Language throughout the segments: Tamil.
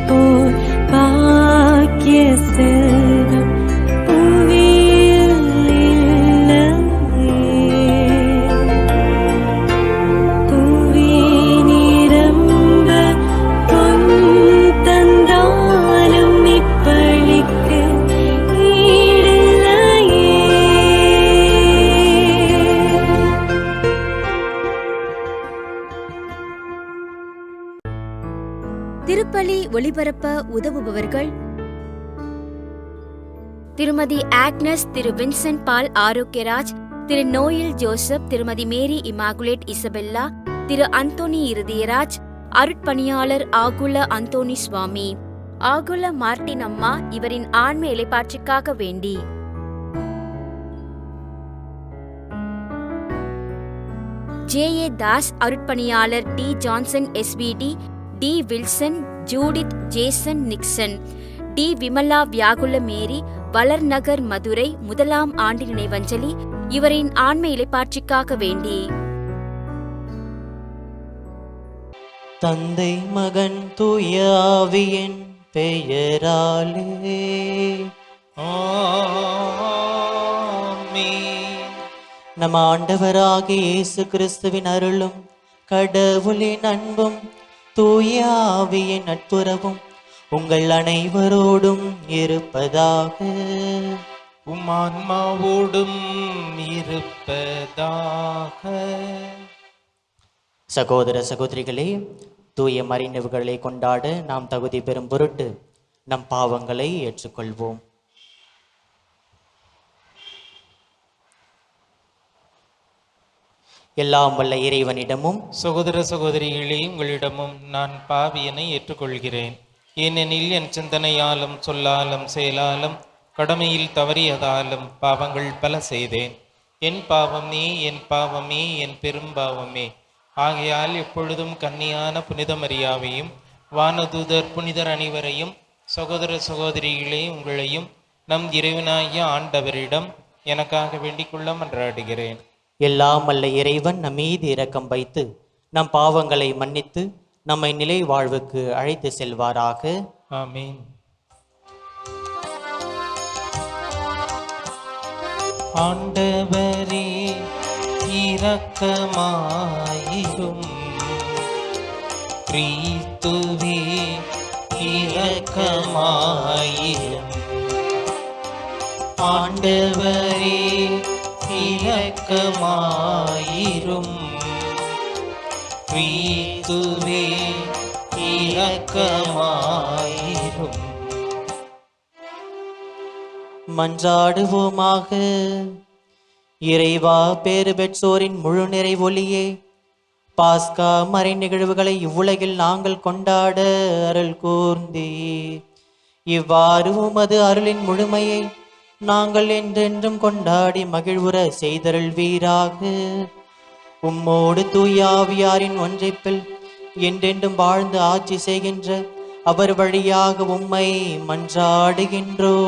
போல் பாக்கிய செல்வம் புவியில் இல்லையே. புவி நிரம்ப பொன் தந்தாலும் இப்பளிக்கு ஈடில்லையே. திருப்பலி ஒளிபரப்ப உதவுபவர்கள்: திருமதி ஆக்னஸ், திரு வின்சென்ட் பால் ஆரோக்கியராஜ், திரு நோயல் ஜோசப், திருமதி மேரி இமாகுலேட் இசபெல்லா, திரு அந்தோனி இருதயராஜ், அருட்பணியாளர் ஆகுல அந்தோனி சுவாமி, ஆகுல மார்ட்டின் அம்மா இவரின் ஆன்ம இளைப்பாற்றிக்காக வேண்டி. ஜே.ஏ. தாஸ், அருட்பணியாளர் D. Johnson SVD, D. Wilson, Judith, Jason Nixon, D. Vimala Viyagula Mary, Valarnagar Madurai 1ஆம் ஆண்டு நினைவஞ்சலி இவரின் ஆன்ம இளைப்பாற்றிக்காக வேண்டி. தந்தை மகன் தூய ஆவியின் பெயராலே ஆமென். நம் ஆண்டவராகிய இயேசு கிறிஸ்துவின் அருளும் கடவுளின் அன்பும் தூய ஆவியின் நட்புறவும் உங்கள் அனைவரோடும் இருப்பதாக. உம் ஆன்மாவோடும் இருப்பதாக. சகோதர சகோதரிகளே, தூய மறைநினைவுகளை கொண்டாட நாம் தகுதி பெறும் பொருட்டு நம் பாவங்களை ஏற்றுக்கொள்வோம். எல்லாம் வல்ல இறைவனிடமும் சகோதர சகோதரிகளே, உங்களிடமும் நான் பாவியனை ஏற்றுக்கொள்கிறேன். ஏனெனில் என் சிந்தனையாலும் சொல்லாலும் செயலாலும் கடமையில் தவறியதாலும் பாவங்கள் பல செய்தேன். என் பாவமே, என் பாவமே, என் பெரும் பாவமே. ஆகையால் எப்பொழுதும் கன்னியான புனித மரியாவையும் வானதூதர் புனிதர் அனைவரையும் சகோதர சகோதரிகளே உங்களையும் நம் இறைவனாகிய ஆண்டவரிடம் எனக்காக வேண்டிக் கொள்ள மன்றாடுகிறேன். எல்லாம் வல்ல இறைவன் நம் மீது இரக்கம் வைத்து நம் பாவங்களை மன்னித்து நம்மை நிலை வாழ்வுக்கு அழைத்து செல்வாராக. ஆமீன். ஆண்டவரே இரக்கமாயிரும். கிறிஸ்துவே இரக்கமாயிரும். ஆண்டவரே இரக்கமாயிரும். கிறிஸ்துவே இரக்கமாயிரும். மன்றாடுவோமாக. இறைவா, பேறு பெற்றோரின் முழு நிறைவொளியே, பாஸ்கா மறை நிகழ்வுகளை இவ்வுலகில் நாங்கள் கொண்டாட அருள் கூர்ந்தே. இவ்வாறு உமது அருளின் முழுமையை நாங்கள் என்றென்றும் கொண்டாடி மகிழ்வுற செய்தருள்வீராக. உம்மோடு தூய ஆவியாரின் ஒன்றைப்பில் என்றென்றும் வாழ்ந்து ஆட்சி செய்கின்ற அவர் வழியாக உம்மை மன்றாடுகின்றோம்.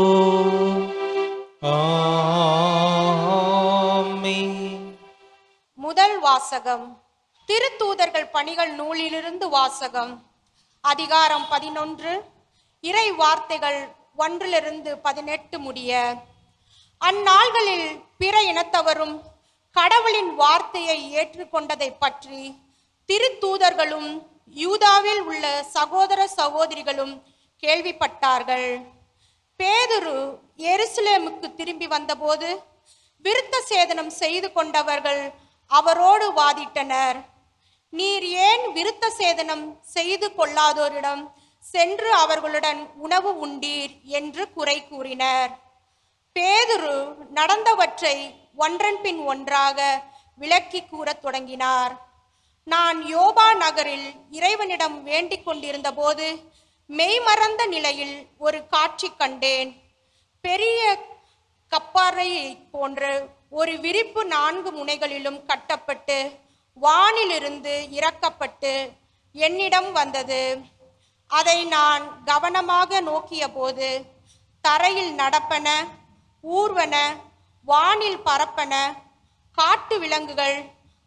முதல் வாசகம். திருத்தூதர்கள் பணிகள் நூலிலிருந்து வாசகம். அதிகாரம் 11, இறை வார்த்தைகள் 1-18 முடிய. அந்நாள்களில் பிற இனத்தவரும் கடவுளின் வார்த்தையை ஏற்றுக்கொண்டதை பற்றி திருத்தூதர்களும் யூதாவில் உள்ள சகோதர சகோதரிகளும் கேள்விப்பட்டார்கள். பேதுரு எருசலேமுக்கு திரும்பி வந்தபோது விருத்த சேதனம் செய்து கொண்டவர்கள் அவரோடு வாதிட்டனர். நீர் ஏன் விருத்த சேதனம் செய்து கொள்ளாதோரிடம் சென்று அவர்களுடன் உணவு உண்டீர் என்று குறை கூறினர். பேதுரு நடந்தவற்றை ஒன்றன் பின் ஒன்றாக விளக்கி கூறத் தொடங்கினார். நான் யோபா நகரில் இறைவனிடம் வேண்டிக் கொண்டிருந்த போது மெய்மறந்த நிலையில் ஒரு காட்சி கண்டேன். பெரிய கப்பாறை போன்ற ஒரு விரிப்பு 4 முனைகளிலும் கட்டப்பட்டு வானிலிருந்து இறக்கப்பட்டு என்னிடம் வந்தது. அதை நான் கவனமாக நோக்கிய போது தரையில் நடப்பன, ஊர்வன, வானில் பறப்பன, காட்டு விலங்குகள்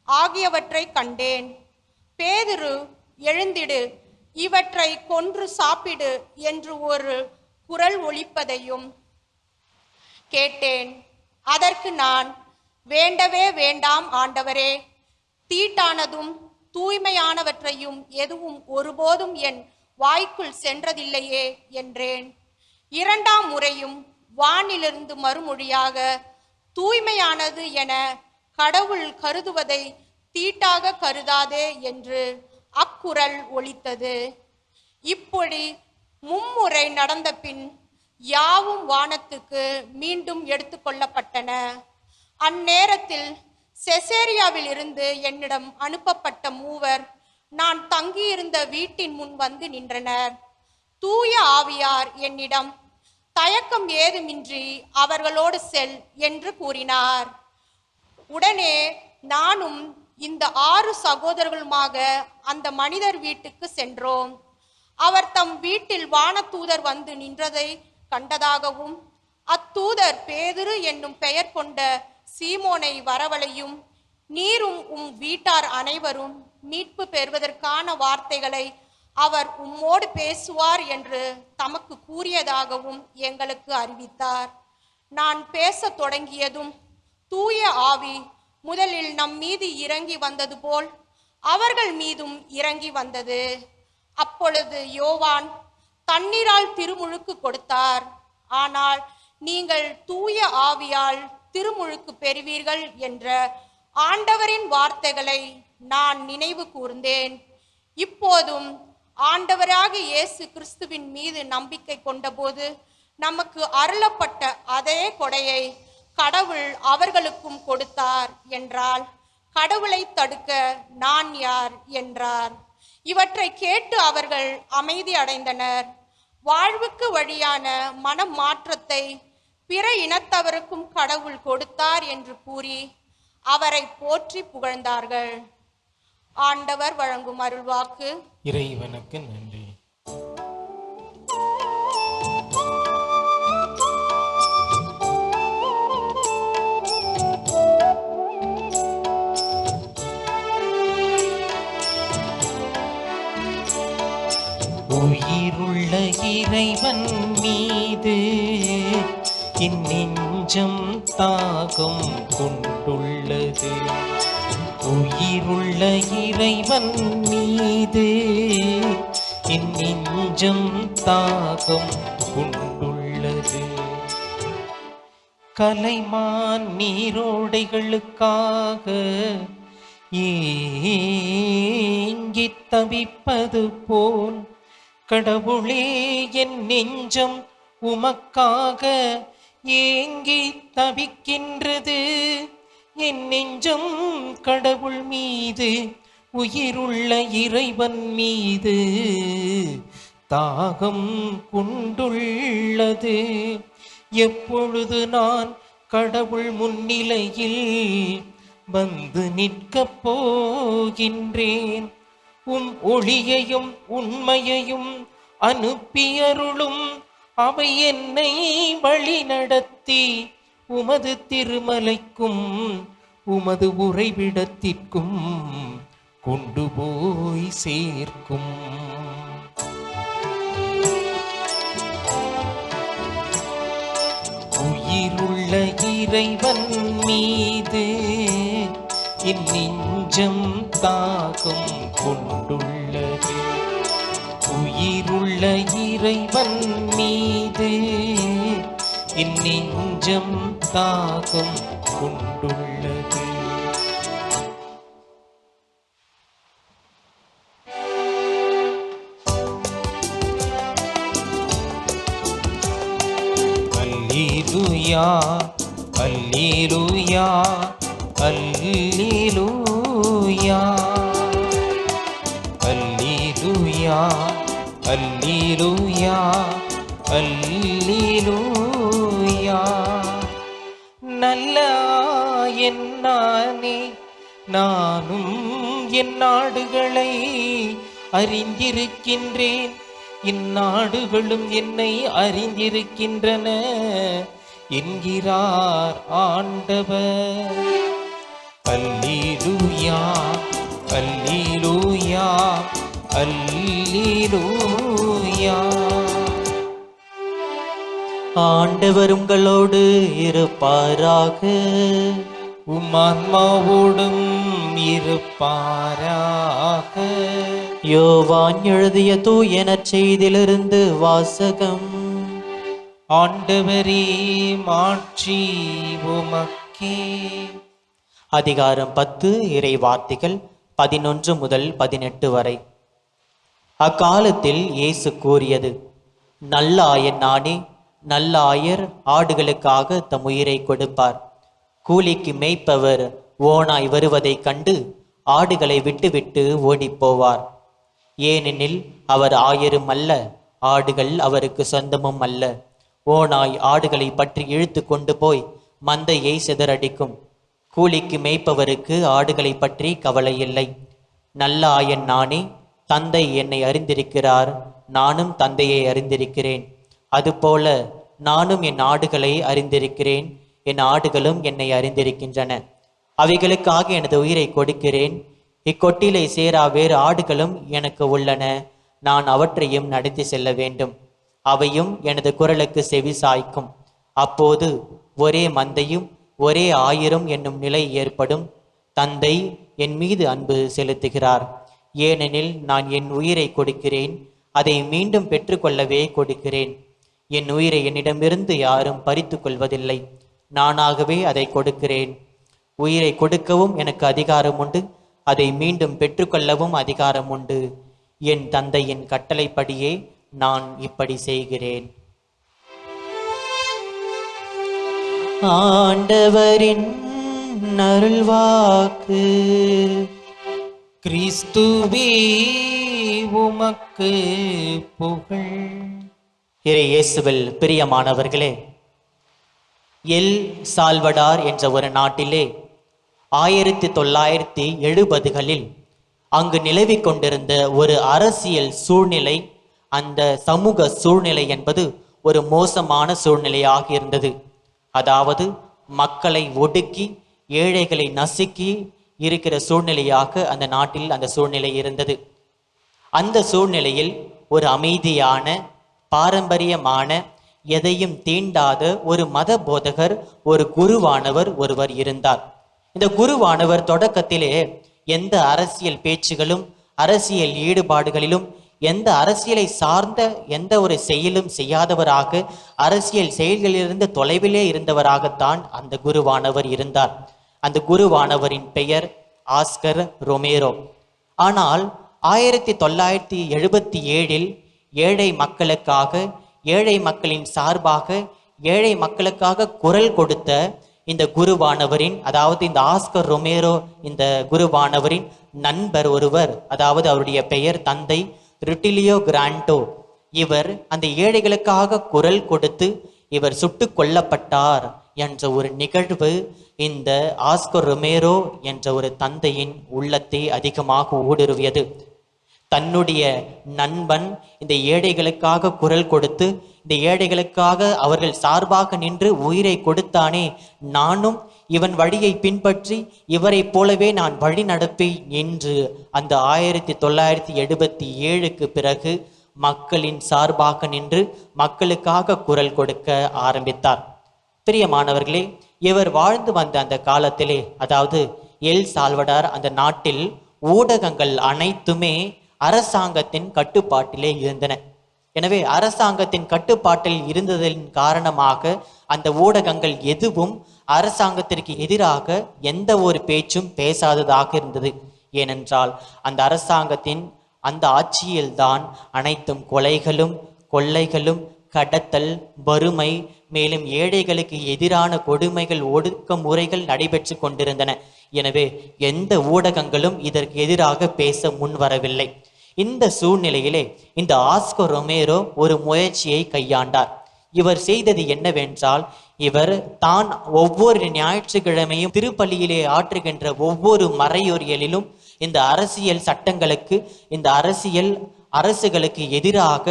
ஆகியவற்றை கண்டேன். பேதுரு, எழுந்திடு, இவற்றை கொன்று சாப்பிடு என்று ஒரு குரல் ஒலிப்பதையும் கேட்டேன். அதற்கு நான், வேண்டவே வேண்டாம் ஆண்டவரே, தீட்டானதும் தூய்மையானவற்றையும் எதுவும் ஒருபோதும் என் வாய்க்குள் சென்றதில்லையே என்றேன். இரண்டாம் முறையும் வானிலிருந்து மறுமொழியாக, தூய்மையானது என கடவுள் கருதுவதை தீட்டாக கருதாதே என்று அக்குரல் ஒலித்தது. இப்படி மும்முறை நடந்த பின் யாவும் வானத்துக்கு மீண்டும் எடுத்துக்கொள்ளப்பட்டன. அந்நேரத்தில் செசேரியாவில் இருந்து என்னிடம் அனுப்பப்பட்ட மூவர் நான் தங்கியிருந்த வீட்டின் முன் வந்து நின்றனர். தூய ஆவியார் என்னிடம், தயக்கம் ஏதுமின்றி அவர்களோடு செல் என்று கூறினார். உடனே நானும் இந்த 6 சகோதரர்களுமாக அந்த மனிதர் வீட்டுக்கு சென்றோம். அவர் தம் வீட்டில் வானதூதர் வந்து நின்றதை கண்டதாகவும், அத்தூதர் பேதுரு என்னும் பெயர் கொண்ட சீமோனை வரவழையும், நீரும் வீட்டார் அனைவரும் மீட்பு பெறுவதற்கான வார்த்தைகளை அவர் உம்மோடு பேசுவார் என்று தமக்கு கூறியதாகவும் எங்களுக்கு அறிவித்தார். நான் பேசத் தொடங்கியதும் தூய ஆவி முதலில் நம் மீது இறங்கி வந்தது போல் அவர்கள் மீதும் இறங்கி வந்தது. அப்பொழுது யோவான் தண்ணீரால் திருமுழுக்கு கொடுத்தார். ஆனால் நீங்கள் தூய ஆவியால் திருமுழுக்கு பெறுவீர்கள் என்ற ஆண்டவரின் வார்த்தைகளை நான் நினைவு கூர்ந்தேன். இப்போதும் ஆண்டவராகிய இயேசு கிறிஸ்துவின் மீது நம்பிக்கை கொண்டபோது நமக்கு அருளப்பட்ட அதே கொடையை கடவுள் அவர்களுக்கும் கொடுத்தார் என்றால், கடவுளை தடுக்க நான் யார் என்றார். இவற்றை கேட்டு அவர்கள் அமைதி அடைந்தனர். வாழ்வுக்கு வழியான மனமாற்றத்தை பிற இனத்தவருக்கும் கடவுள் கொடுத்தார் என்று கூறி அவரை போற்றி புகழ்ந்தார்கள். ஆண்டவர் வழங்கும் அருள்வாக்கு. இறைவனுக்கு நன்றி. உயிருள்ள இறைவன் மீது என் நெஞ்சம் தாகம் கொண்டுள்ளது. உயிருள்ள இறைவன் மீது என் நெஞ்சம் தாகம் கொண்டுள்ளது. கலைமான் நீரோடைகளுக்காக ஏங்கித் தவிப்பது போல் கடவுளே என் நெஞ்சம் உமக்காக ஏங்கி தவிக்கின்றது. என் நெஞ்சம் கடவுள் மீது, உயிருள்ள இறைவன் மீது தாகம் கொண்டுள்ளது. எப்பொழுது நான் கடவுள் முன்னிலையில் வந்து நிற்கப் போகின்றேன். ஒளியையும் உண்மையையும் அனுப்பியருளும். அவை என்னை வழி நடத்தி உமது திருமலைக்கும் உமது உறைவிடத்திற்கும் கொண்டு போய் சேர்க்கும். உயிருள்ள இறைவன் மீது என் நெஞ்சம் தாகம் கொண்டுள்ளது. உயிருள்ள இறைவன் மீது என் நெஞ்சம் தாகம் கொண்டுள்ளது. அல்லேலூயா, அல்லேலூயா, அல்லேலூயா, அல்லேலூயா, அல்லேலூயா, அல்லேலூயா. நல்ல என்னானே நானும் என் நாடுகளை அறிந்திருக்கின்றேன், இந்நாடுகளும் என்னை அறிந்திருக்கின்றன என்கிறார் ஆண்டவர். அல்லேலூயா, அல்லேலூயா, அல்லேலூயா. ஆண்டவர் உங்களோடு இருப்பாராக. உம்மான்மாவோடும் இருப்பாராக. யோவான் எழுதிய தூய நற்செய்தியிலிருந்து வாசகம். ஆண்டவரே, மாட்சி உமக்கே. அதிகாரம் 10, இறை வார்த்தைகள் 11 முதல் 18 வரை. அக்காலத்தில் இயேசு கூறியது, நல்ல ஆயன் நானே. நல்ல ஆயர் ஆடுகளுக்காக தம் உயிரை கொடுப்பார். கூலிக்கு மேய்ப்பவர் ஓனாய் வருவதைக் கண்டு ஆடுகளை விட்டுவிட்டு ஓடிப்போவார். ஏனெனில் அவர் ஆயரும் அல்ல, ஆடுகள் அவருக்கு சொந்தமும் அல்ல. ஓனாய் ஆடுகளை பற்றி இழுத்து கொண்டு போய் மந்தையை சிதறடிக்கும். கூலிக்கு மேய்ப்பவருக்கு ஆடுகளை பற்றி கவலை இல்லை. நல்ல ஆயன் நானே. தந்தை என்னை அறிந்திருக்கிறார், நானும் தந்தையை அறிந்திருக்கிறேன். அதுபோல நானும் என் ஆடுகளை அறிந்திருக்கிறேன், என் ஆடுகளும் என்னை அறிந்திருக்கின்றன. அவைகளுக்காக எனது உயிரை கொடுக்கிறேன். இக்கொட்டிலை சேரா வேறு ஆடுகளும் எனக்கு உள்ளன. நான் அவற்றையும் நடத்தி செல்ல வேண்டும். அவையும் எனது குரலுக்கு செவி சாய்க்கும். அப்போது ஒரே மந்தையும் ஒரே ஆயரும் என்னும் நிலை ஏற்படும். தந்தை என் மீது அன்பு செலுத்துகிறார், ஏனெனில் நான் என் உயிரை கொடுக்கிறேன். அதை மீண்டும் பெற்றுக்கொள்ளவே கொடுக்கிறேன். என் உயிரை என்னிடமிருந்து யாரும் பறித்து கொள்வதில்லை, நானாகவே அதை கொடுக்கிறேன். உயிரை கொடுக்கவும் எனக்கு அதிகாரம் உண்டு, அதை மீண்டும் பெற்றுக்கொள்ளவும் அதிகாரம் உண்டு. என் தந்தையின் கட்டளைப்படியே நான் இப்படி செய்கிறேன். ஆண்டவரின் அருள்வாக்கு. கிறிஸ்துவே உமக்கு புகழ். இறை இயேசுவில் பிரியமானவர்களே, எல் சால்வடார் என்ற ஒரு நாட்டிலே 1970களில் அங்கு நிலவிக் கொண்டிருந்த ஒரு அரசியல் சூழ்நிலை, அந்த சமூக சூழ்நிலை என்பது ஒரு மோசமான சூழ்நிலையாக இருந்தது. அதாவது மக்களை ஒடுக்கி ஏழைகளை நசுக்கி இருக்கிற சூழ்நிலையாக அந்த நாட்டில் அந்த சூழ்நிலை இருந்தது. அந்த சூழ்நிலையில் ஒரு அமைதியான பாரம்பரியமான எதையும் தீண்டாத ஒரு மத போதகர், ஒரு குருவானவர் ஒருவர் இருந்தார். இந்த குருவானவர் தொடக்கத்திலே எந்த அரசியல் பேச்சுகளும் அரசியல் ஈடுபாடுகளிலும் எந்த அரசியலை சார்ந்த எந்த ஒரு செயலும் செய்யாதவராக, அரசியல் செயல்களிலிருந்து தொலைவிலே இருந்தவராகத்தான் அந்த குருவானவர் இருந்தார். அந்த குருவானவரின் பெயர் ஆஸ்கர் ரொமேரோ. ஆனால் 1977 ஏழை மக்களுக்காக, ஏழை மக்களின் சார்பாக, ஏழை மக்களுக்காக குரல் கொடுத்த இந்த குருவானவரின், அதாவது இந்த ஆஸ்கர் ரொமேரோ, இந்த குருவானவரின் நண்பர் ஒருவர், அதாவது அவருடைய பெயர் தந்தை ருட்டிலியோ கிராண்டோ. இவர் அந்த ஏழைகளுக்காக குரல் கொடுத்து இவர் சுட்டு கொல்லப்பட்டார் என்ற ஒரு நிகழ்வு இந்த ஆஸ்கர் ரொமேரோ என்ற ஒரு தந்தையின் உள்ளத்தை அதிகமாக ஊடுருவியது. தன்னுடைய நண்பன் இந்த ஏழைகளுக்காக குரல் கொடுத்து, இந்த ஏழைகளுக்காக அவர்கள் சார்பாக நின்று உயிரை கொடுத்தானே, நானும் இவன் வழியை பின்பற்றி இவரை போலவே நான் வழி நடப்பேன் என்று அந்த 1977க்கு பிறகு மக்களின் சார்பாக நின்று மக்களுக்காக குரல் கொடுக்க ஆரம்பித்தார். பிரியமானவர்களே, இவர் வாழ்ந்து வந்த அந்த காலத்திலே, அதாவது எல் சால்வடார் அந்த நாட்டில் ஊடகங்கள் அனைத்துமே அரசாங்கத்தின் கட்டுப்பாட்டிலே இருந்தன. எனவே அரசாங்கத்தின் கட்டுப்பாட்டில் இருந்ததன் காரணமாக அந்த ஊடகங்கள் எதுவும் அரசாங்கத்திற்கு எதிராக எந்த ஒரு பேச்சும் பேசாததாக இருந்தது. ஏனென்றால் அந்த அரசாங்கத்தின் அந்த ஆட்சியில்தான் அனைத்தும் கொலைகளும் கொள்ளைகளும் கடத்தல் வறுமை மேலும் ஏழைகளுக்கு எதிரான கொடுமைகள் ஒடுக்குமுறைகள் நடைபெற்று கொண்டிருந்தன. எனவே எந்த ஊடகங்களும் இதற்கு எதிராக பேச முன்வரவில்லை. இந்த சூழ்நிலையிலே இந்த ஆஸ்கர் ரொமேரோ ஒரு முயற்சியை கையாண்டார். இவர் செய்தது என்னவென்றால், இவர் தான் ஒவ்வொரு ஞாயிற்றுக்கிழமையும் திருப்பலியிலே ஆற்றுகின்ற ஒவ்வொரு மறையுறையிலும் இந்த அரசியல் சட்டங்களுக்கு, இந்த அரசுகளுக்கு எதிராக,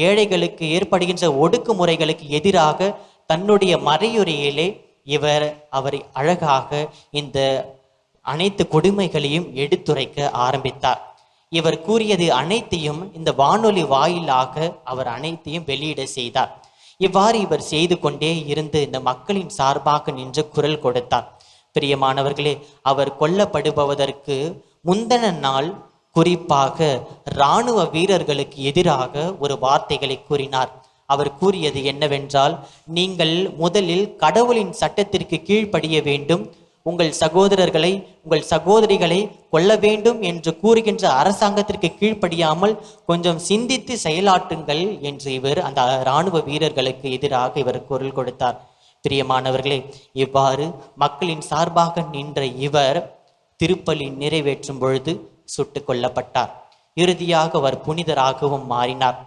ஏழைகளுக்கு ஏற்படுகின்ற ஒடுக்குமுறைகளுக்கு எதிராக தன்னுடைய மறையுறையிலே அவரை அழகாக இந்த அனைத்து கொடுமைகளையும் எடுத்துரைக்க ஆரம்பித்தார். இவர் கூறியது அனைத்தையும் இந்த வானொலி வாயிலாக அவர் அனைத்தையும் வெளியிட செய்தார். இவ்வாறு இவர் செய்து கொண்டே இருந்து இந்த மக்களின் சார்பாக நின்று குரல் கொடுத்தார். பிரியமானவர்களே, அவர் கொல்லப்படுவதற்கு முந்தின நாள் குறிப்பாக இராணுவ வீரர்களுக்கு எதிராக ஒரு வார்த்தைகளை கூறினார். அவர் கூறியது என்னவென்றால், நீங்கள் முதலில் கடவுளின் சட்டத்திற்கு கீழ்ப்படிய வேண்டும், உங்கள் சகோதரர்களை உங்கள் சகோதரிகளை கொல்ல வேண்டும் என்று கூறுகின்ற அரசாங்கத்திற்கு கீழ்ப்படியாமல் கொஞ்சம் சிந்தித்து செயலாற்றுங்கள் என்று இவர் அந்த இராணுவ வீரர்களுக்கு எதிராக இவர் குரல் கொடுத்தார். பிரியமானவர்களே, இவ்வாறு மக்களின் சார்பாக நின்ற இவர் திருப்பலி நிறைவேற்றும் பொழுது சுட்டு கொல்லப்பட்டார். இறுதியாக அவர் புனிதராகவும் மாறினார்.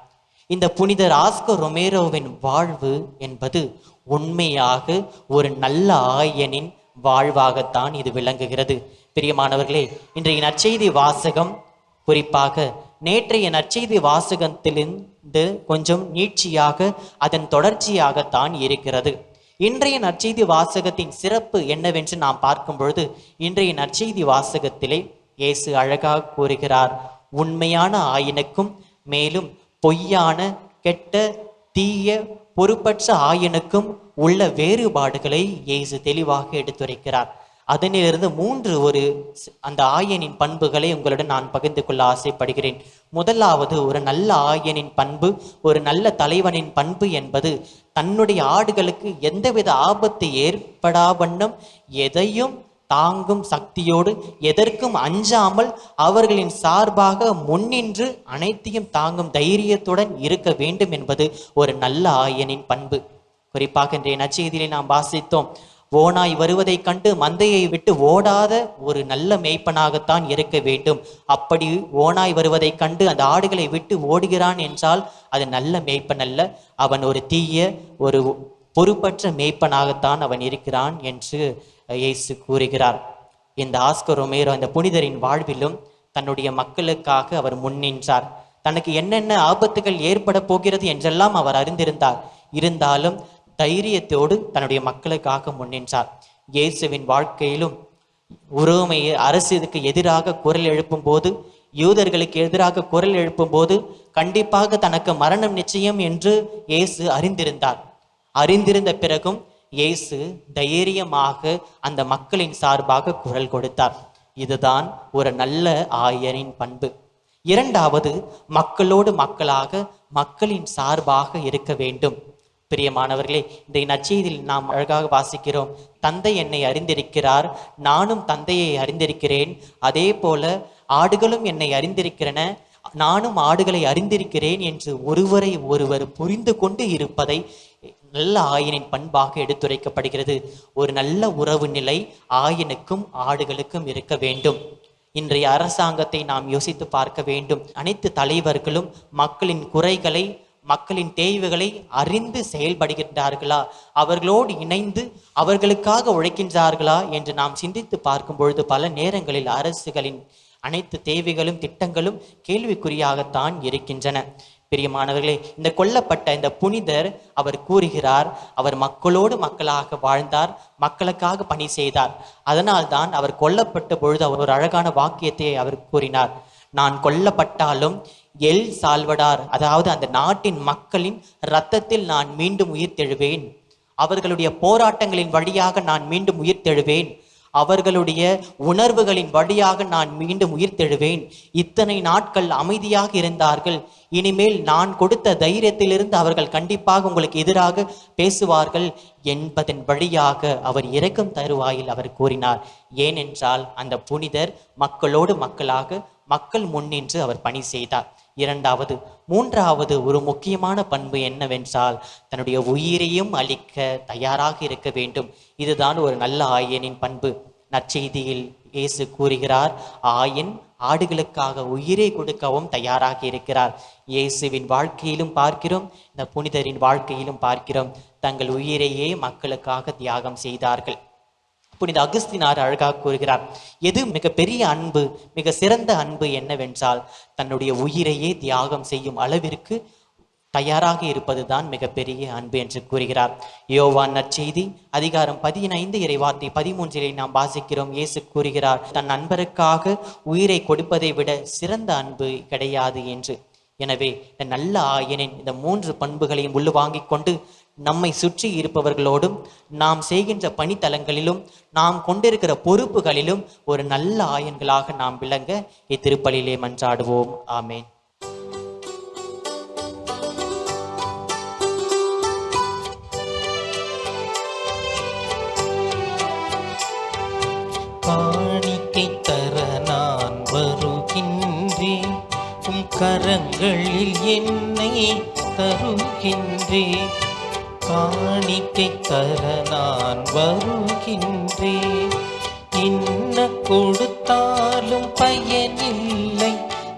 இந்த புனிதர் ஆஸ்கர் ரொமேரோவின் வாழ்வு என்பது உண்மையாக ஒரு நல்ல ஆயனின் வாழ்வாகத்தான் இது விளங்குகிறது. பிரியமானவர்களே, இன்றைய நற்செய்தி வாசகம் குறிப்பாக நேற்றைய நற்செய்தி வாசகத்திலிருந்து கொஞ்சம் நீட்சியாக அதன் தொடர்ச்சியாகத்தான் இருக்கிறது. இன்றைய நற்செய்தி வாசகத்தின் சிறப்பு என்னவென்று நாம் பார்க்கும் பொழுது, இன்றைய நற்செய்தி வாசகத்திலே இயேசு அழகாக கூறுகிறார், உண்மையான ஆயனுக்கும் மேலும் பொய்யான கெட்ட தீய பொறுப்பற்ற ஆயனுக்கும் உள்ள வேறுபாடுகளை இயேசு தெளிவாக எடுத்துரைக்கிறார். அதனிலிருந்து 3 அந்த ஆயனின் பண்புகளை உங்களுடன் நான் பகிர்ந்து கொள்ள ஆசைப்படுகிறேன். முதலாவது, ஒரு நல்ல ஆயனின் பண்பு, ஒரு நல்ல தலைவனின் பண்பு என்பது தன்னுடைய ஆடுகளுக்கு எந்தவித ஆபத்து ஏற்படா வண்ணம் எதையும் தாங்கும் சக்தியோடு, எதற்கும் அஞ்சாமல் அவர்களின் சார்பாக முன்னின்று அனைத்தையும் தாங்கும் தைரியத்துடன் இருக்க வேண்டும் என்பது ஒரு நல்ல ஆயனின் பண்பு. குறிப்பாக இன்றைய நற்செய்தியிலே நாம் வாசித்தோம், ஓநாய் வருவதை கண்டு மந்தையை விட்டு ஓடாத ஒரு நல்ல மேய்ப்பனாகத்தான் இருக்க வேண்டும். அப்படி ஓநாய் வருவதை கண்டு அந்த ஆடுகளை விட்டு ஓடுகிறான் என்றால் அது நல்ல மேய்ப்பன் அல்ல, அவன் ஒரு தீய ஒரு பொறுப்பற்ற மேய்ப்பனாகத்தான் அவன் இருக்கிறான் என்று இயேசு கூறுகிறார். இந்த ஆஸ்கர் ரொமேரோ அந்த புனிதரின் வாழ்விலும் தன்னுடைய மக்களுக்காக அவர் முன்னின்றார். தனக்கு என்னென்ன ஆபத்துகள் ஏற்பட போகிறது என்றெல்லாம் அவர் அறிந்திருந்தார். இருந்தாலும் தைரியத்தோடு தன்னுடைய மக்களுக்காக முன்னின்றார். இயேசுவின் வாழ்க்கையிலும் உரோமை அரசுக்கு எதிராக குரல் எழுப்பும் போது, யூதர்களுக்கு எதிராக குரல் எழுப்பும் போது கண்டிப்பாக தனக்கு மரணம் நிச்சயம் என்று இயேசு அறிந்திருந்தார். அறிந்திருந்த பிறகும் இயேசு தைரியமாக அந்த மக்களின் சார்பாக குரல் கொடுத்தார். இதுதான் ஒரு நல்ல ஆயரின் பண்பு. இரண்டாவது, மக்களோடு மக்களாக மக்களின் சார்பாக இருக்க வேண்டும். பிரியமானவர்களே, இந்த நற்செய்தியில் நாம் அழகாக வாசிக்கிறோம், தந்தை என்னை அறிந்திருக்கிறார், நானும் தந்தையை அறிந்திருக்கிறேன், அதே போல ஆடுகளும் என்னை அறிந்திருக்கிறன, நானும் ஆடுகளை அறிந்திருக்கிறேன் என்று ஒருவரை ஒருவர் புரிந்து கொண்டு இருப்பதை நல்ல ஆயனின் பண்பாக எடுத்துரைக்கப்படுகிறது. ஒரு நல்ல உறவு நிலை ஆயனுக்கும் ஆடுகளுக்கும் இருக்க வேண்டும். இன்றைய அரசாங்கத்தை நாம் யோசித்து பார்க்க வேண்டும். அனைத்து தலைவர்களும் மக்களின் குறைகளை, மக்களின் தேவைகளை அறிந்து செயல்படுகின்றார்களா, அவர்களோடு இணைந்து அவர்களுக்காக உழைக்கின்றார்களா என்று நாம் சிந்தித்து பார்க்கும் பொழுது பல நேரங்களில் அரசுகளின் அனைத்து தேவைகளும் திட்டங்களும் கேள்விக்குறியாகத்தான் இருக்கின்றன. பிரியமானவர்களே, இந்த கொல்லப்பட்ட இந்த புனிதர் அவர் கூறுகிறார், அவர் மக்களோடு மக்களாக வாழ்ந்தார், மக்களுக்காக பணி செய்தார். அதனால்தான் அவர் கொல்லப்பட்ட பொழுது அவர் ஒரு அழகான வாக்கியத்தை அவர் கூறினார், நான் கொல்லப்பட்டாலும் எல் சால்வடார், அதாவது அந்த நாட்டின் மக்களின் இரத்தத்தில் நான் மீண்டும் உயிர் தெழுவேன், அவர்களுடைய போராட்டங்களின் வழியாக நான் மீண்டும் உயிர் தெழுவேன், அவர்களுடைய உணர்வுகளின் வழியாக நான் மீண்டும் உயிர் தெழுவேன். இத்தனை நாட்கள் அமைதியாக இருந்தார்கள், இனிமேல் நான் கொடுத்த தைரியத்திலிருந்து அவர்கள் கண்டிப்பாக உங்களுக்கு எதிராக பேசுவார்கள் என்பதன் வழியாக அவர் இரக்கம் தருவாயில் அவர் கூறினார். ஏனென்றால் அந்த புனிதர் மக்களோடு மக்களாக மக்கள் முன்னின்று அவர் பணி செய்தார். இரண்டாவது, மூன்றாவது ஒரு முக்கியமான பண்பு என்னவென்றால் தன்னுடைய உயிரையும் அளிக்க தயாராக இருக்க வேண்டும். இதுதான் ஒரு நல்ல ஆயனின் பண்பு. நற்செய்தியில் இயேசு கூறுகிறார், ஆயன் ஆடுகளுக்காக உயிரை கொடுக்கவும் தயாராக இருக்கிறார். இயேசுவின் வாழ்க்கையிலும் பார்க்கிறோம், இந்த புனிதரின் வாழ்க்கையிலும் பார்க்கிறோம், தங்கள் உயிரையே மக்களுக்காக தியாகம் செய்தார்கள். புனித அகஸ்தினார் அழகாக கூறுகிறார், எது மிக பெரிய அன்பு, மிக சிறந்த அன்பு என்னவென்றால் தன்னுடைய உயிரையே தியாகம் செய்யும் அளவிற்கு தயாராக இருப்பதுதான் மிகப்பெரிய அன்பு என்று கூறுகிறார். யோவான் நற்செய்தி அதிகாரம் 15 இறைவார்த்தை 13 நாம் வாசிக்கிறோம். இயேசு கூறுகிறார், தன் நண்பருக்காக உயிரை கொடுப்பதை விட சிறந்த அன்பு கிடையாது என்று. எனவே இந்த நல்ல ஆயனின் இந்த 3 பண்புகளையும் உள்வாங்கிக் கொண்டு நம்மை சுற்றி இருப்பவர்களோடும் நாம் செய்கின்ற பணித்தலங்களிலும் நாம் கொண்டிருக்கிற பொறுப்புகளிலும் ஒரு நல்ல ஆயன்களாக நாம் விளங்க இத்திருப்பலிலே மன்றாடுவோம். ஆமேன். காணிக்கை தர நான் வருகின்றேன், உம் கரங்களில் என்னை தருகின்றேன். காணிக்கை தர நான் வருகின்றேன், என்ன கொடுத்தாலும் பயனில்லை,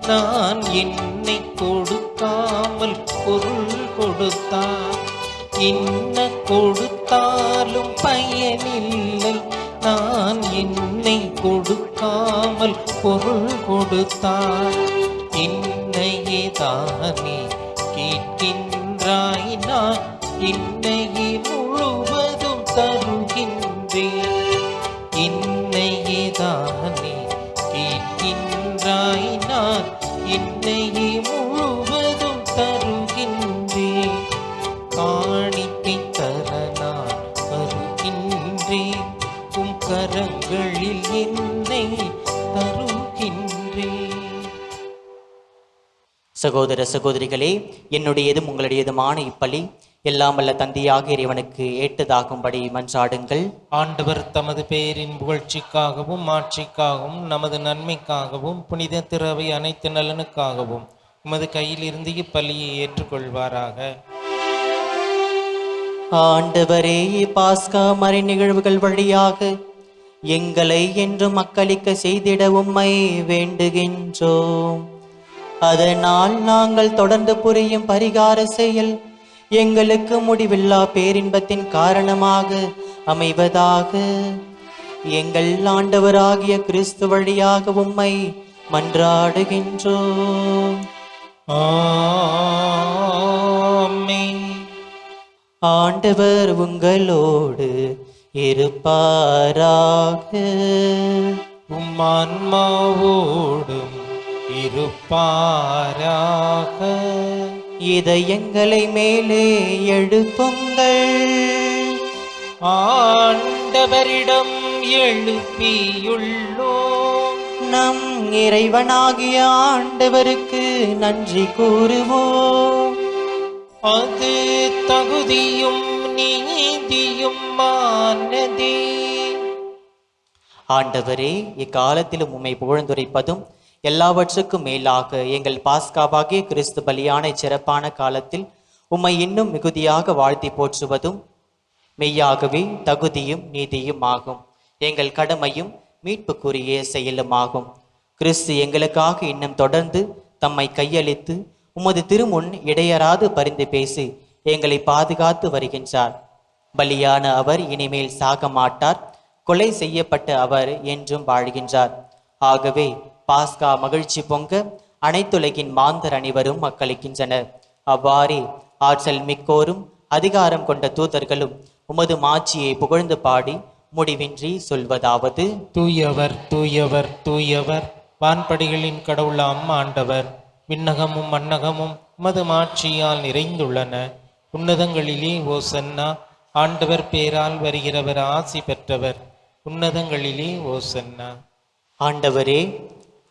நான் என்னை கொடுக்காமல் பொருள் கொடுத்தார். என்ன கொடுத்தாலும் பயனில்லை, நான் என்னை கொடுக்காமல் பொருள் கொடுத்தார். என்னையே தானே கேட்கின்றாய், நான் என்னையே முழுவதும் தருகின்றேன். என்னையே தானே கேட்கின்றாய், நான் என்னையே முழுவதும் தருகின்றேன். காணிக்கை தர நான் வருகின்றேன், உம் கரங்களில் என்னை தருகின்றேன். சகோதர சகோதரிகளே, என்னுடையதும் உங்களுடையதுமான இப்பலி எல்லாம் வல்ல தந்தையாக இறைவனுக்கு ஏற்றதாகும்படி மன்றாடுங்கள். ஆண்டவர் தமது பெயரின் புகழ்ச்சிக்காகவும் ஆட்சிக்காகவும் நமது நன்மைக்காகவும் புனித திரவை அனைத்து நலனுக்காகவும் உமது கையில் இருந்து இப்பலியை ஏற்றுக்கொள்வாராக. ஆண்டவரே, பாஸ்கா மறை நிகழ்வுகள் வழியாக எங்களை என்றும் மக்களிக்க செய்திட உம்மை வேண்டுகின்றோம். அதனால் நாங்கள் தொடர்ந்து புரியும் பரிகார செயல் எங்களுக்கு முடிவில்லா பேரின்பத்தின் காரணமாக அமைவதாக. எங்கள் ஆண்டவராகிய கிறிஸ்து வழியாக உம்மை மன்றாடுகின்றோம். ஆமென். ஆண்டவர் உங்களோடு இருப்பாராக. உம் ஆன்மாவோடும் இருப்பாராக. இதயங்களை மேலே எழுப்புங்கள். ஆண்டவரிடம் எழுப்பியுள்ளோம். நம் இறைவனாகிய ஆண்டவருக்கு நன்றி கூறுவோம். அது தகுதியும் நீதியுமானதே. ஆண்டவரே, இக்காலத்திலும் உம்மை புகழ்ந்துரைப்பதும் எல்லாவற்றுக்கும் மேலாக எங்கள் பாஸ்காவாகிய கிறிஸ்து பலியான சிறப்பான காலத்தில் உம்மை இன்னும் மிகுதியாக வாழ்த்தி போற்றுவதும் மெய்யாகவே தகுதியும் நீதியும் ஆகும். எங்கள் கடமையும் மீட்புக்குரிய செயலுமாகும். கிறிஸ்து எங்களுக்காக இன்னும் தொடர்ந்து தம்மை கையளித்து உமது திருமுன் இடையராது பரிந்து பேசி எங்களை பாதுகாத்து வருகின்றார். பலியான அவர் இனிமேல் சாக மாட்டார். கொலை செய்யப்பட்ட அவர் என்றும் வாழ்கின்றார். ஆகவே பாஸ்கா மகிழ்ச்சி பொங்க அனைத்துலகின் மாந்தர் அனைவரும் மக்களிக்கின்றனர். அவ்வாறே ஆற்றல் மிக்கோரும் அதிகாரம் கொண்ட தூதர்களும் உமது மாட்சியை புகழ்ந்து பாடி முடிவின்றி சொல்வதாவது: தூயவர் தூயவர் தூயவர், வான்படிகளின் கடவுளாம் ஆண்டவர். விண்ணகமும் மண்ணகமும் உமது மாட்சியால் நிறைந்துள்ளன. உன்னதங்களிலே ஓசன்னா. ஆண்டவர் பேரால் வருகிறவர் ஆசி பெற்றவர். உன்னதங்களிலே ஓசன்னா. ஆண்டவரே,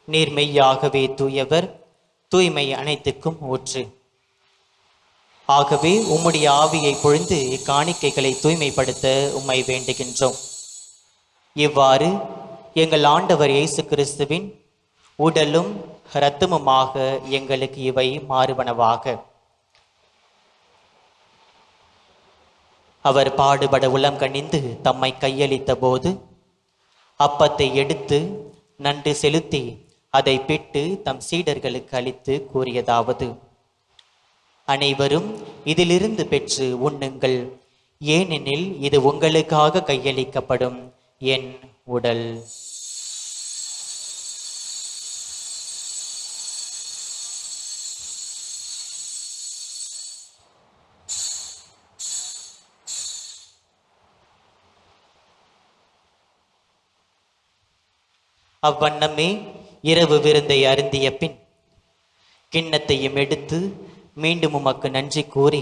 நீர் மெய்யாகவே தூயவர், தூய்மை அனைத்துக்கும் ஊற்று. ஆகவே உம்முடைய ஆவியை பொழிந்து இக்காணிக்கைகளை தூய்மைப்படுத்த உம்மை வேண்டுகின்றோம். இவ்வாறு எங்கள் ஆண்டவர் இயேசு கிறிஸ்துவின் உடலும் இரத்தமுமாக எங்களுக்கு இவை மாறுவனவாக. அவர் பாடுபட உளம் கனிந்து தம்மை கையளித்த போது அப்பத்தை எடுத்து நன்றி செலுத்தி அதை பிட்டு தம் சீடர்களுக்கு அளித்து கூறியதாவது: அனைவரும் இதிலிருந்து பெற்று உண்ணுங்கள், ஏனெனில் இது உங்களுக்காக கையளிக்கப்படும் என் உடல். அவ்வண்ணமே இரவு விருந்தை அருந்திய பின் கிண்ணத்தையும் எடுத்து மீண்டும் உமக்கு நன்றி கூறி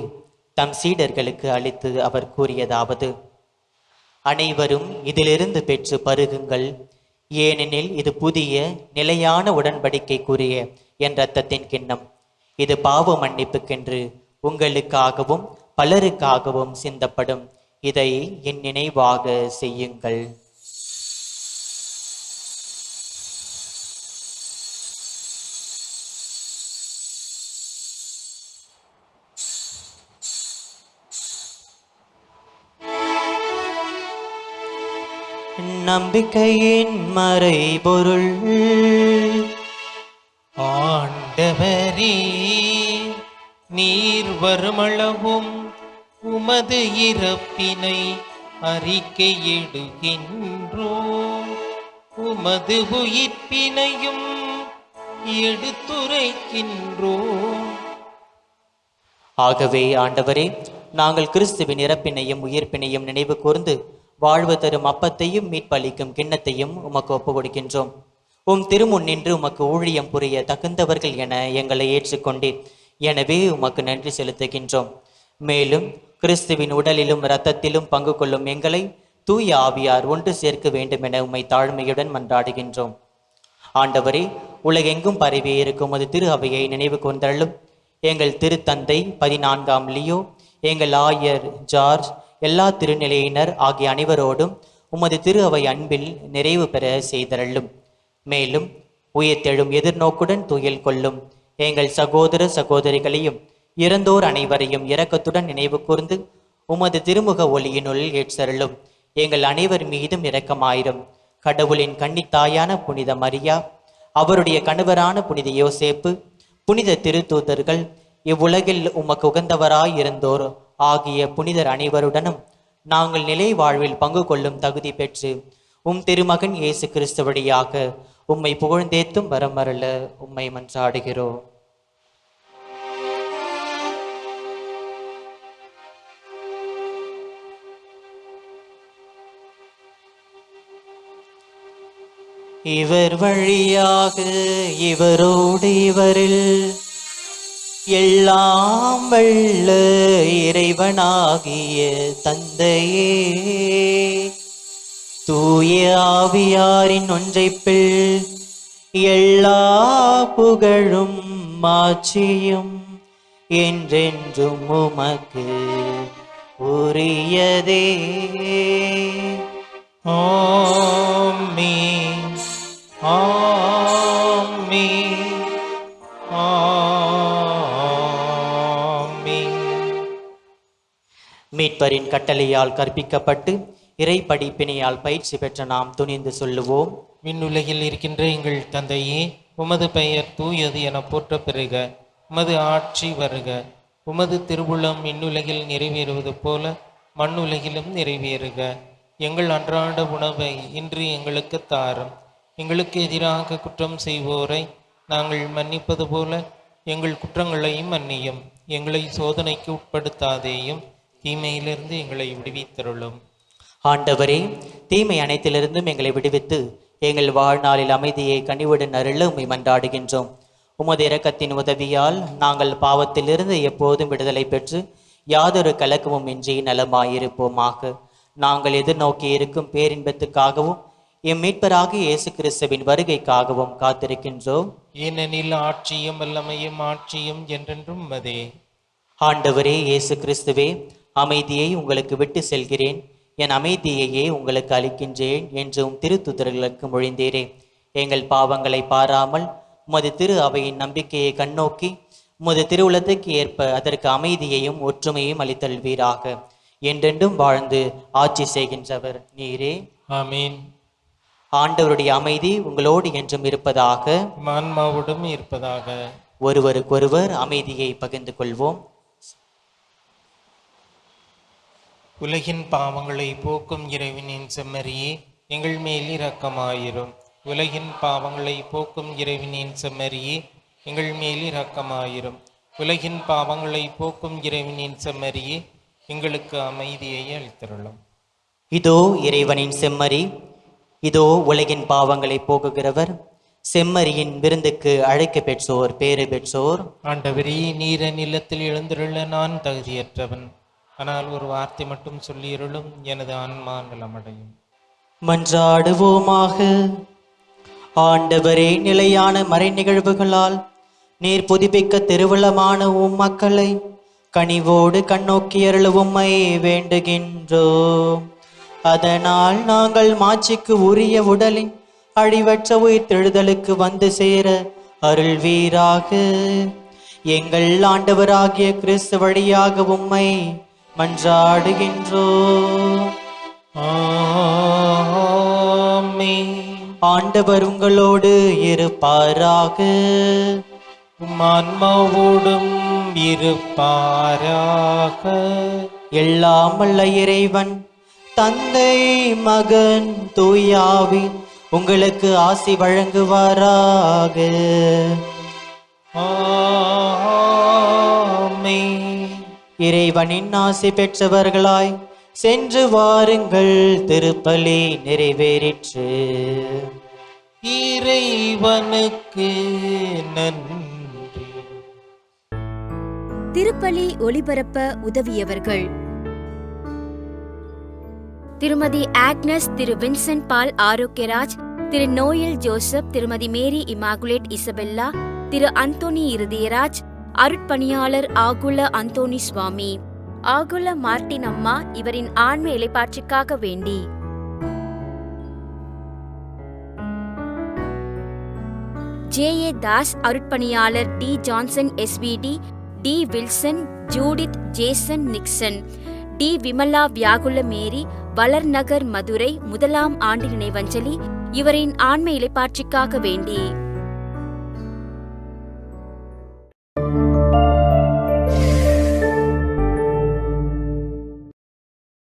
தம் சீடர்களுக்கு அளித்து அவர் கூறியதாவது: அனைவரும் இதிலிருந்து பெற்று பருகுங்கள், ஏனெனில் இது புதிய நிலையான உடன்படிக்கைக்குரிய என் இரத்தத்தின் கிண்ணம். இது பாவ மன்னிப்புக்கென்று உங்களுக்காகவும் பலருக்காகவும் சிந்தப்படும். இதை என் நினைவாக செய்யுங்கள். நம்பிக்கையின் மறைபொருள். ஆண்டவரே, நீர் வருமளவும் உமது இறப்பினை அறிக்கையிடுகின்றோம், உமது உயிர்ப்பினையும் எடுத்துரைக்கின்றோம். ஆகவே ஆண்டவரே, நாங்கள் கிறிஸ்துவின் இறப்பினையும் உயிர்ப்பினையும் நினைவு கூர்ந்து வாழ்வு தரும் அப்பத்தையும் மீட்பளிக்கும் கிண்ணத்தையும் உமக்கு ஒப்பு கொடுக்கின்றோம். உம் திருமுன் நின்று உமக்கு ஊழியம் புரிய தகுந்தவர்கள் என எங்களை ஏற்றுக்கொண்டீர். எனவே உமக்கு நன்றி செலுத்துகின்றோம். மேலும் கிறிஸ்துவின் உடலிலும் இரத்தத்திலும் பங்கு கொள்ளும் எங்களை தூய ஆவியார் ஒன்று சேர்க்க வேண்டும் என உம்மை தாழ்மையுடன் மன்றாடுகின்றோம். ஆண்டவரே, உலகெங்கும் பரவி இருக்கும் அது திரு அவையை நினைவு கூர்ந்தள்ளும். எங்கள் திருத்தந்தை 14ஆம் லியோ, எங்கள் ஆயர் ஜார்ஜ், எல்லா திருநிலையினர் ஆகிய அனைவரோடும் உமது திரு அவை அன்பில் நிறைவு பெற செய்தருளும். மேலும் உயிர்த்தெழும் எதிர்நோக்குடன் துயில் கொள்ளும் எங்கள் சகோதர சகோதரிகளையும் இறந்தோர் அனைவரையும் இரக்கத்துடன் நினைவு கூர்ந்து உமது திருமுக ஒளியினுள் ஏற்றருளும். எங்கள் அனைவர் மீதும் இரக்கமாயிரும். கடவுளின் கன்னித்தாயான புனித மரியா, அவருடைய கணவரான புனித யோசேப்பு, புனித திருத்தூதர்கள், இவ்வுலகில் உமக்கு உகந்தவராய் இருந்தோர் ஆகிய புனிதர் அனைவருடனும் நாங்கள் நிலை வாழ்வில் பங்கு கொள்ளும் தகுதி பெற்று உம் திருமகன் இயேசு கிறிஸ்து வழியாக உம்மை புகழ்ந்தேத்தும் வரமருள உம்மை மன்றாடுகிறோம். இவர் வழியாக இவரோடு இவரில் எல்லாம் வல்ல இறைவனாகிய தந்தையே, தூய ஆவியாரின் ஒன்றைப்பில் எல்லா புகழும் மாட்சியும் என்றென்றும் உமக்கு உரியதே. ஆமென், ஆமென், ஆமென். மீட்பரின் கட்டளையால் கற்பிக்கப்பட்டு இறை படிப்பினையால் பயிற்சி பெற்ற நாம் துணிந்து சொல்லுவோம்: விண்ணுலகில் இருக்கின்ற எங்கள் தந்தையே, உமது பெயர் தூயது என போற்ற பெறுக. உமது ஆட்சி வருக. உமது திருவுளம் விண்ணுலகில் நிறைவேறுவது போல மண்ணுலகிலும் நிறைவேறுக. எங்கள் அன்றாட உணவை இன்று எங்களுக்கு தாரும். எங்களுக்கு எதிராக குற்றம் செய்வோரை நாங்கள் மன்னிப்பது போல எங்கள் குற்றங்களையும் மன்னியும். எங்களை சோதனைக்கு உட்படுத்தாதேயும், தீமையிலிருந்து எங்களை விடுவித்தருளும். ஆண்டவரே, தீமை அனைத்திலிருந்தும் எங்களை விடுவித்து எங்கள் வாழ்நாளில் அமைதியை கனிவுடன் அருள உம்மை மன்றாடுகின்றோம். உமது இரக்கத்தின் உதவியால் நாங்கள் பாவத்திலிருந்து எப்போதும் விடுதலை பெற்று யாதொரு கலக்கமும் இன்றி நலமாயிருப்போமாக. நாங்கள் எதிர்நோக்கி இருக்கும் பேரின்பத்துக்காகவும் எம் மீட்பராகிய இயேசு கிறிஸ்துவின் வருகைக்காகவும் காத்திருக்கின்றோம். ஏனெனில் ஆட்சியும் வல்லமையும் ஆட்சியும் என்றென்றும் உமதே. ஆண்டவரே இயேசு கிறிஸ்துவே, அமைதியை உங்களுக்கு விட்டு செல்கிறேன், என் அமைதியையே உங்களுக்கு அளிக்கின்றேன் என்றும் திருத்துதர்களுக்கு மொழிந்தீரே. எங்கள் பாவங்களை பாராமல் உமது திரு அவையின் நம்பிக்கையை கண்ணோக்கி உமது திருவுளத்துக்கு ஏற்ப அதற்கு அமைதியையும் ஒற்றுமையும் அளித்தல்வீராக. என்றென்றும் வாழ்ந்து ஆட்சி செய்கின்றவர் நீரே. ஆமீன். ஆண்டவருடைய அமைதி உங்களோடு என்றும் இருப்பதாக, ஆன்மாவோடும் இருப்பதாக. ஒருவருக்கொருவர் அமைதியை பகிர்ந்து கொள்வோம். உலகின் பாவங்களை போக்கும் இறைவனின் செம்மறியே, எங்கள் மேல் இரக்கமாயிரும். உலகின் பாவங்களை போக்கும் இறைவனின் செம்மறியே, எங்கள் மேல் இரக்கமாயிரும். உலகின் பாவங்களை போக்கும் இறைவனின் செம்மறியே, எங்களுக்கு அமைதியை அளித்தருளும். இதோ இறைவனின் செம்மறி, இதோ உலகின் பாவங்களை போக்குகிறவர். செம்மறியின் விருந்துக்கு அழைக்க பெற்றோர் பேறு பெற்றோர். ஆண்டவரே, நீர நிலத்தில் எழுந்துள்ள நான் தகுதியற்றவன், ஆனால் ஒரு வார்த்தை மட்டும் சொல்லியருளும், எனது ஆன்மா நலமடையும். மன்றாடுவோமாக. ஆண்டவரே, நிலையான மறை நிகழ்வுகளால் நீர் புதுப்பிக்க திருவுளமான உம் மக்களை கனிவோடு கண்ணோக்கி அருள உம்மை வேண்டுகின்றோம். அதனால் நாங்கள் மாட்சிக்கு உரிய உடலின் அழிவற்ற உயிர் தெழுதலுக்கு வந்து சேர அருள்வீராக. எங்கள் ஆண்டவராகிய கிறிஸ்து வழியாக உம்மை மன்றாடுகின்றோம். ஆமென். ஆண்டவர் உங்களோடு இருப்பாராக. உம் ஆன்மாவோடும் இருப்பாராக. எல்லாம் வல்ல இறைவன் தந்தை, மகன், தூயாவி உங்களுக்கு ஆசி வழங்குவாராக. ஆமென். இறைவனின் ஆசி பெற்றவர்களாய் சென்று வாருங்கள். திருப்பலி நிறைவேறிற்று. இறைவனுக்கு நன்றி. திருப்பலி ஒளிபரப்ப உதவியவர்கள்: திருமதி ஆக்னஸ், திரு வின்சென்ட் பால் ஆரோக்கியராஜ், திரு நோயல் ஜோசப், திருமதி மேரி இமாகுலேட் இசபெல்லா, திரு அந்தோனி இருதயராஜ், அருட்பணியாளர் ஆகுல அந்தோனி சுவாமி, ஆகுல மார்ட்டின் அம்மா இவரின் ஆன்ம இளைப்பாற்றிக்காக வேண்டி. ஜே.ஏ. தாஸ், அருட்பணியாளர் D. Johnson SVD, D. Wilson, Judith Jason Nixon, D. Vimala Viyagula Mary, Valarnagar Madurai 1ஆம் ஆண்டு நினைவஞ்சலி இவரின் ஆன்ம இளைப்பாற்றிக்காக வேண்டி.